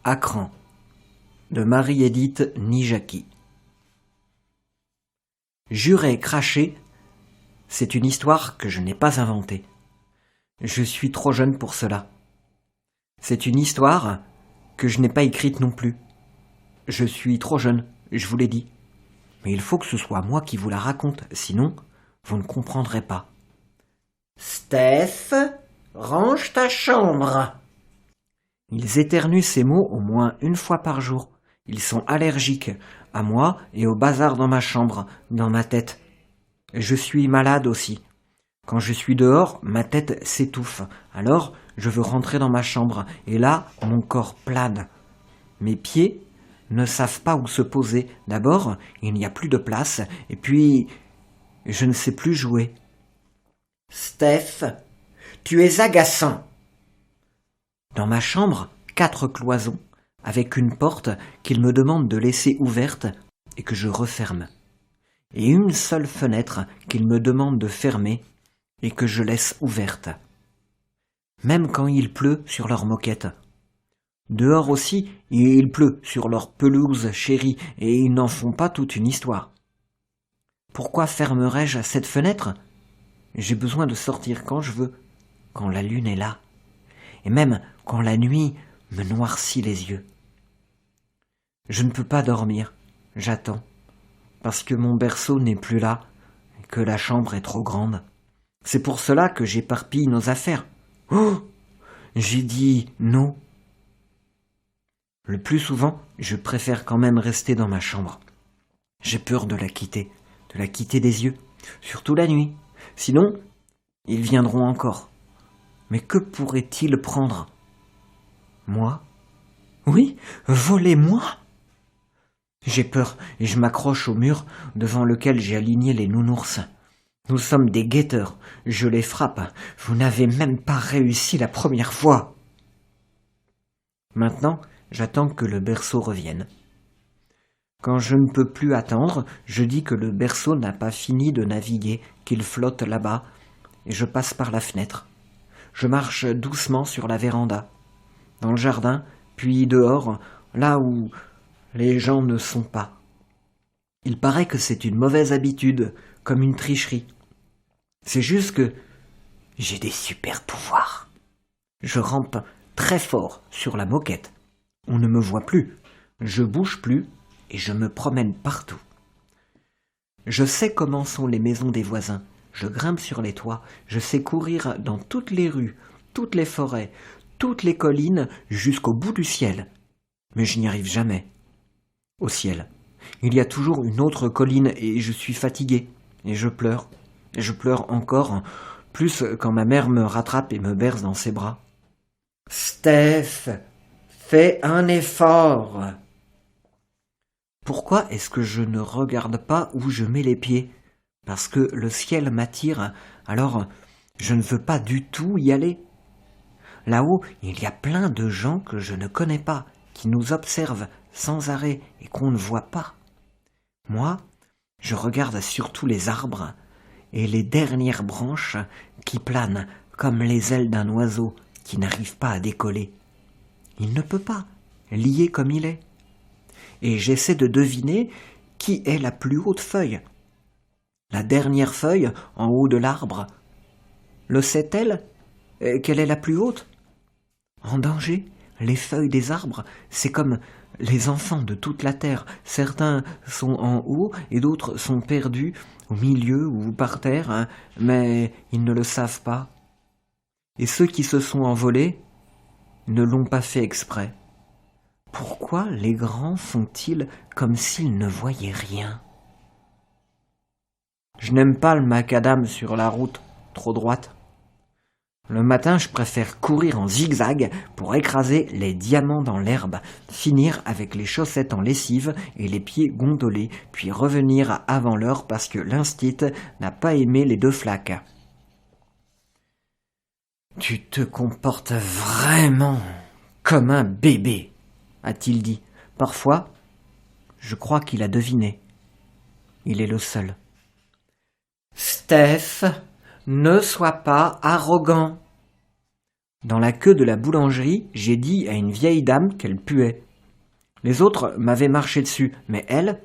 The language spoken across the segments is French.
À cran de Marie-Édith Nijaki. Jurer, cracher, c'est une histoire que je n'ai pas inventée. Je suis trop jeune pour cela. C'est une histoire que je n'ai pas écrite non plus. Je suis trop jeune, je vous l'ai dit. Mais il faut que ce soit moi qui vous la raconte, sinon vous ne comprendrez pas. Steph, range ta chambre. Ils éternuent ces mots au moins une fois par jour. Ils sont allergiques à moi et au bazar dans ma chambre, dans ma tête. Je suis malade aussi. Quand je suis dehors, ma tête s'étouffe. Alors, je veux rentrer dans ma chambre et là, mon corps plane. Mes pieds ne savent pas où se poser. D'abord, il n'y a plus de place et puis, je ne sais plus jouer. Steph, tu es agaçant. Dans ma chambre, 4 cloisons, avec une porte qu'il me demande de laisser ouverte et que je referme. Et une seule fenêtre qu'il me demande de fermer et que je laisse ouverte. Même quand il pleut sur leur moquette. Dehors aussi, il pleut sur leur pelouse chérie et ils n'en font pas toute une histoire. Pourquoi fermerais-je cette fenêtre ? J'ai besoin de sortir quand je veux, quand la lune est là. Et même quand la nuit me noircit les yeux. Je ne peux pas dormir, j'attends, parce que mon berceau n'est plus là, et que la chambre est trop grande. C'est pour cela que j'éparpille nos affaires. Oh ! J'ai dit non. Le plus souvent, je préfère quand même rester dans ma chambre. J'ai peur de la quitter des yeux, surtout la nuit. Sinon, ils viendront encore. Mais que pourraient-ils prendre ? Moi ? Oui, volez-moi ? J'ai peur et je m'accroche au mur devant lequel j'ai aligné les nounours. Nous sommes des guetteurs, je les frappe. Vous n'avez même pas réussi la première fois. Maintenant, j'attends que le berceau revienne. Quand je ne peux plus attendre, je dis que le berceau n'a pas fini de naviguer, qu'il flotte là-bas, et je passe par la fenêtre. Je marche doucement sur la véranda, dans le jardin, puis dehors, là où les gens ne sont pas. Il paraît que c'est une mauvaise habitude, comme une tricherie. C'est juste que j'ai des super pouvoirs. Je rampe très fort sur la moquette. On ne me voit plus. Je bouge plus et je me promène partout. Je sais comment sont les maisons des voisins. Je grimpe sur les toits. Je sais courir dans toutes les rues, toutes les forêts, toutes les collines jusqu'au bout du ciel. Mais je n'y arrive jamais. Au ciel, il y a toujours une autre colline et je suis fatigué. Et je pleure. Et je pleure encore, plus quand ma mère me rattrape et me berce dans ses bras. Steph, fais un effort. Pourquoi est-ce que je ne regarde pas où je mets les pieds ? Parce que le ciel m'attire, alors je ne veux pas du tout y aller. Là-haut, il y a plein de gens que je ne connais pas, qui nous observent sans arrêt et qu'on ne voit pas. Moi, je regarde surtout les arbres et les dernières branches qui planent comme les ailes d'un oiseau qui n'arrive pas à décoller. Il ne peut pas, lié comme il est. Et j'essaie de deviner qui est la plus haute feuille. La dernière feuille en haut de l'arbre. Le sait-elle qu'elle est la plus haute ? En danger, les feuilles des arbres, c'est comme les enfants de toute la terre. Certains sont en haut et d'autres sont perdus au milieu ou par terre, mais ils ne le savent pas. Et ceux qui se sont envolés ne l'ont pas fait exprès. Pourquoi les grands font-ils comme s'ils ne voyaient rien ? Je n'aime pas le macadam sur la route, trop droite. Le matin, je préfère courir en zigzag pour écraser les diamants dans l'herbe, finir avec les chaussettes en lessive et les pieds gondolés, puis revenir avant l'heure parce que l'instit n'a pas aimé les 2 flaques. Tu te comportes vraiment comme un bébé, a-t-il dit. Parfois, je crois qu'il a deviné. Il est le seul. Steph, ne sois pas arrogant. Dans la queue de la boulangerie, j'ai dit à une vieille dame qu'elle puait. Les autres m'avaient marché dessus, mais elle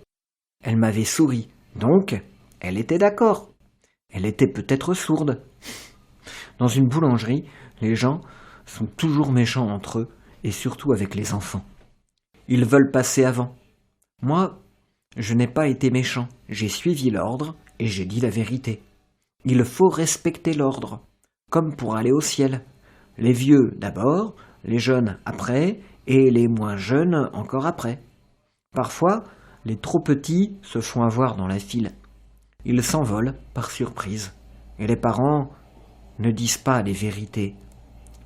m'avait souri. Donc, elle était d'accord. Elle était peut-être sourde. Dans une boulangerie, les gens sont toujours méchants entre eux, et surtout avec les enfants. Ils veulent passer avant. Moi, je n'ai pas été méchant. J'ai suivi l'ordre et j'ai dit la vérité. Il faut respecter l'ordre, comme pour aller au ciel. Les vieux d'abord, les jeunes après, et les moins jeunes encore après. Parfois, les trop petits se font avoir dans la file. Ils s'envolent par surprise. Et les parents ne disent pas les vérités.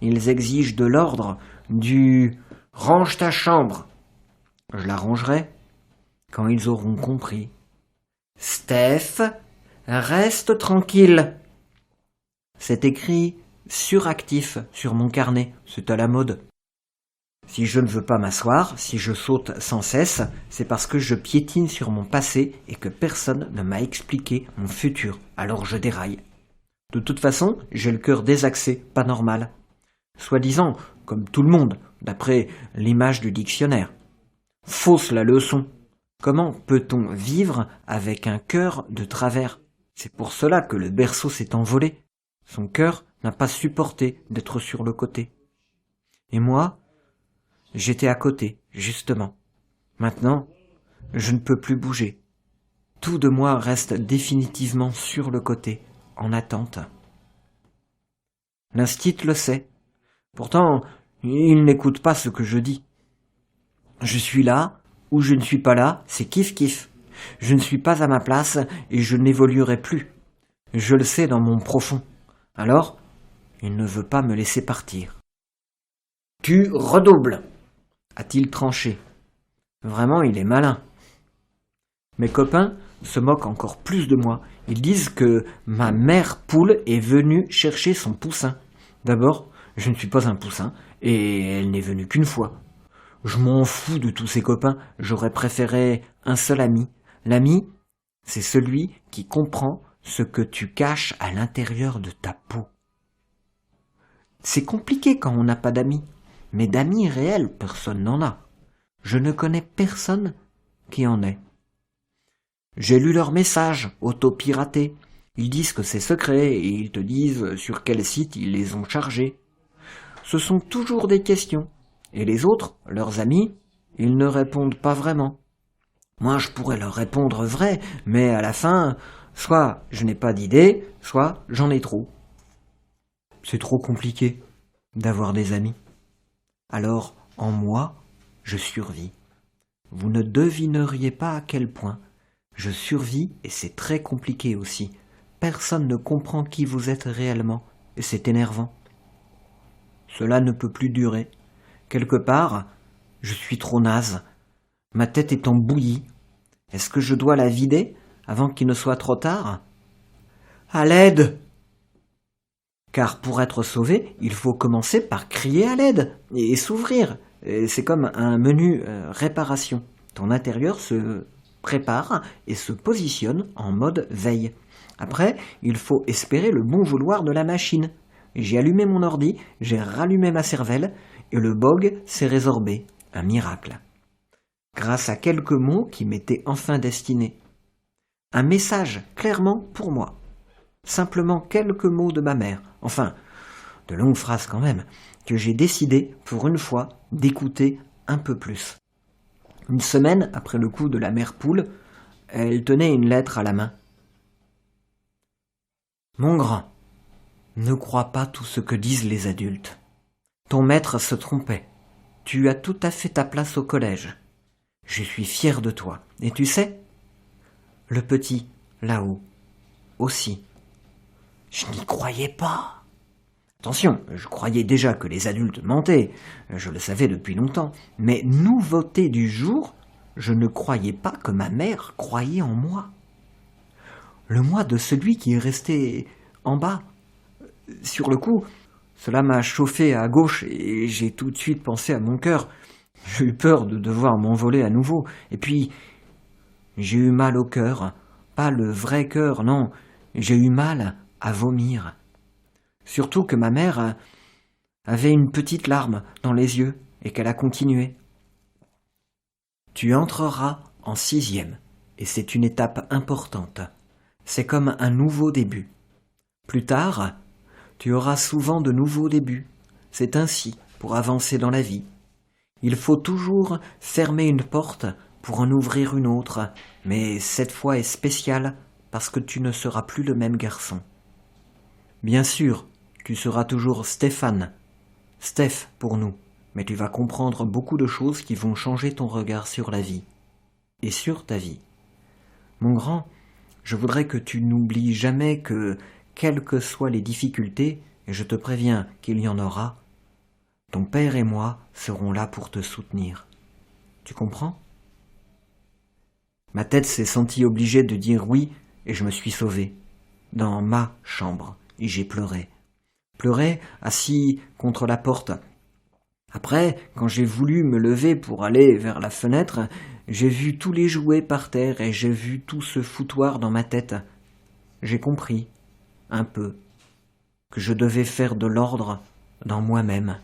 Ils exigent de l'ordre, du « range ta chambre ». Je la rangerai quand ils auront compris. « Steph, reste tranquille ». C'est écrit suractif sur mon carnet, c'est à la mode. Si je ne veux pas m'asseoir, si je saute sans cesse, c'est parce que je piétine sur mon passé et que personne ne m'a expliqué mon futur, alors je déraille. De toute façon, j'ai le cœur désaxé, pas normal. Soi-disant, comme tout le monde, d'après l'image du dictionnaire. Fausse la leçon. Comment peut-on vivre avec un cœur de travers? C'est pour cela que le berceau s'est envolé. Son cœur n'a pas supporté d'être sur le côté. Et moi, j'étais à côté, justement. Maintenant, je ne peux plus bouger. Tout de moi reste définitivement sur le côté, en attente. L'instit le sait. Pourtant, il n'écoute pas ce que je dis. Je suis là, ou je ne suis pas là, c'est kiff-kiff. Je ne suis pas à ma place et je n'évoluerai plus. Je le sais dans mon profond. Alors, il ne veut pas me laisser partir. « Tu redoubles !» a-t-il tranché. Vraiment, il est malin. Mes copains se moquent encore plus de moi. Ils disent que ma mère poule est venue chercher son poussin. D'abord, je ne suis pas un poussin, et elle n'est venue qu'une fois. Je m'en fous de tous ces copains, j'aurais préféré un seul ami. L'ami, c'est celui qui comprend ce que tu caches à l'intérieur de ta peau. C'est compliqué quand on n'a pas d'amis, mais d'amis réels, personne n'en a. Je ne connais personne qui en ait. J'ai lu leurs messages auto-piratés. Ils disent que c'est secret et ils te disent sur quel site ils les ont chargés. Ce sont toujours des questions. Et les autres, leurs amis, ils ne répondent pas vraiment. Moi, je pourrais leur répondre vrai, mais à la fin, soit je n'ai pas d'idée, soit j'en ai trop. C'est trop compliqué d'avoir des amis. Alors, en moi, je survis. Vous ne devineriez pas à quel point. Je survis et c'est très compliqué aussi. Personne ne comprend qui vous êtes réellement et c'est énervant. Cela ne peut plus durer. Quelque part, je suis trop naze. Ma tête est en bouillie. Est-ce que je dois la vider avant qu'il ne soit trop tard? À l'aide! Car pour être sauvé, il faut commencer par crier à l'aide et s'ouvrir. C'est comme un menu réparation. Ton intérieur se prépare et se positionne en mode veille. Après, il faut espérer le bon vouloir de la machine. J'ai allumé mon ordi, j'ai rallumé ma cervelle et le bug s'est résorbé. Un miracle. Grâce à quelques mots qui m'étaient enfin destinés. Un message clairement pour moi. Simplement quelques mots de ma mère. Enfin, de longues phrases quand même, que j'ai décidé, pour une fois, d'écouter un peu plus. Une semaine après le coup de la mère poule, elle tenait une lettre à la main. Mon grand, ne crois pas tout ce que disent les adultes. Ton maître se trompait. Tu as tout à fait ta place au collège. Je suis fier de toi. Et tu sais, le petit, là-haut, aussi. Je n'y croyais pas. Attention, je croyais déjà que les adultes mentaient. Je le savais depuis longtemps. Mais nouveauté du jour, je ne croyais pas que ma mère croyait en moi. Le moi de celui qui est resté en bas. Sur le coup, cela m'a chauffé à gauche et j'ai tout de suite pensé à mon cœur. J'ai eu peur de devoir m'envoler à nouveau. Et puis, j'ai eu mal au cœur. Pas le vrai cœur, non. J'ai eu mal à vomir. Surtout que ma mère avait une petite larme dans les yeux et qu'elle a continué. Tu entreras en 6e, et c'est une étape importante. C'est comme un nouveau début. Plus tard, tu auras souvent de nouveaux débuts. C'est ainsi pour avancer dans la vie. Il faut toujours fermer une porte pour en ouvrir une autre, mais cette fois est spéciale parce que tu ne seras plus le même garçon. Bien sûr, tu seras toujours Stéphane, Steph pour nous, mais tu vas comprendre beaucoup de choses qui vont changer ton regard sur la vie et sur ta vie. Mon grand, je voudrais que tu n'oublies jamais que, quelles que soient les difficultés, et je te préviens qu'il y en aura, ton père et moi serons là pour te soutenir. Tu comprends ? Ma tête s'est sentie obligée de dire oui, et je me suis sauvé. Dans ma chambre, et j'ai pleuré. Pleuré, assis contre la porte. Après, quand j'ai voulu me lever pour aller vers la fenêtre, j'ai vu tous les jouets par terre et j'ai vu tout ce foutoir dans ma tête. J'ai compris, un peu, que je devais faire de l'ordre dans moi-même.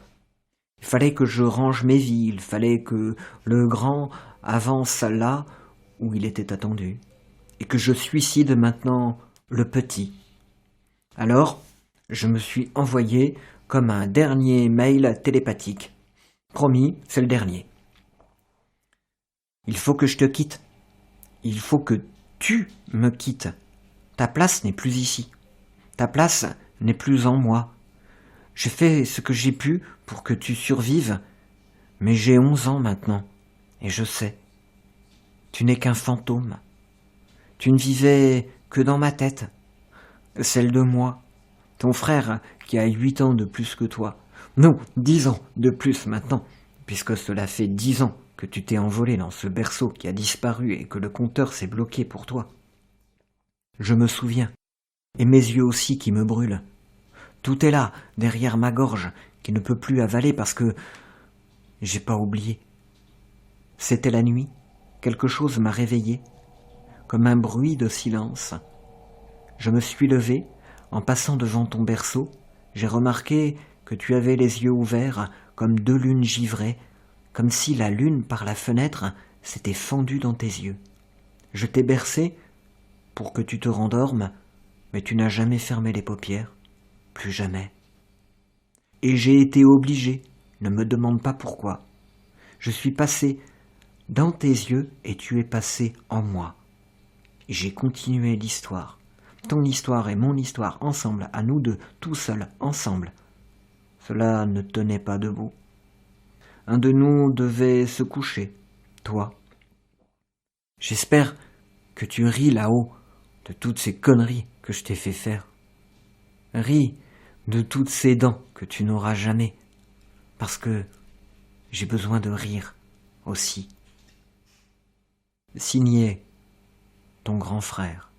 Il fallait que je range mes vies, il fallait que le grand avance là où il était attendu, et que je suicide maintenant le petit. Alors, je me suis envoyé comme un dernier mail télépathique. Promis, c'est le dernier. Il faut que je te quitte. Il faut que tu me quittes. Ta place n'est plus ici. Ta place n'est plus en moi. J'ai fait ce que j'ai pu pour que tu survives, mais j'ai 11 ans maintenant, et je sais. Tu n'es qu'un fantôme. Tu ne vivais que dans ma tête, celle de moi, ton frère qui a 8 ans de plus que toi. Non, 10 ans de plus maintenant, puisque cela fait 10 ans que tu t'es envolé dans ce berceau qui a disparu et que le compteur s'est bloqué pour toi. Je me souviens, et mes yeux aussi qui me brûlent. Tout est là, derrière ma gorge, qui ne peut plus avaler parce que j'ai pas oublié. C'était la nuit, quelque chose m'a réveillé, comme un bruit de silence. Je me suis levé, en passant devant ton berceau, j'ai remarqué que tu avais les yeux ouverts comme 2 lunes givrées, comme si la lune par la fenêtre s'était fendue dans tes yeux. Je t'ai bercé pour que tu te rendormes, mais tu n'as jamais fermé les paupières, plus jamais. Et j'ai été obligé, ne me demande pas pourquoi. Je suis passé dans tes yeux et tu es passé en moi. Et j'ai continué l'histoire. Ton histoire et mon histoire ensemble, à nous deux, tout seuls, ensemble. Cela ne tenait pas debout. Un de nous devait se coucher, toi. J'espère que tu ris là-haut de toutes ces conneries que je t'ai fait faire. Ris de toutes ces dents que tu n'auras jamais, parce que j'ai besoin de rire aussi. Signé ton grand frère.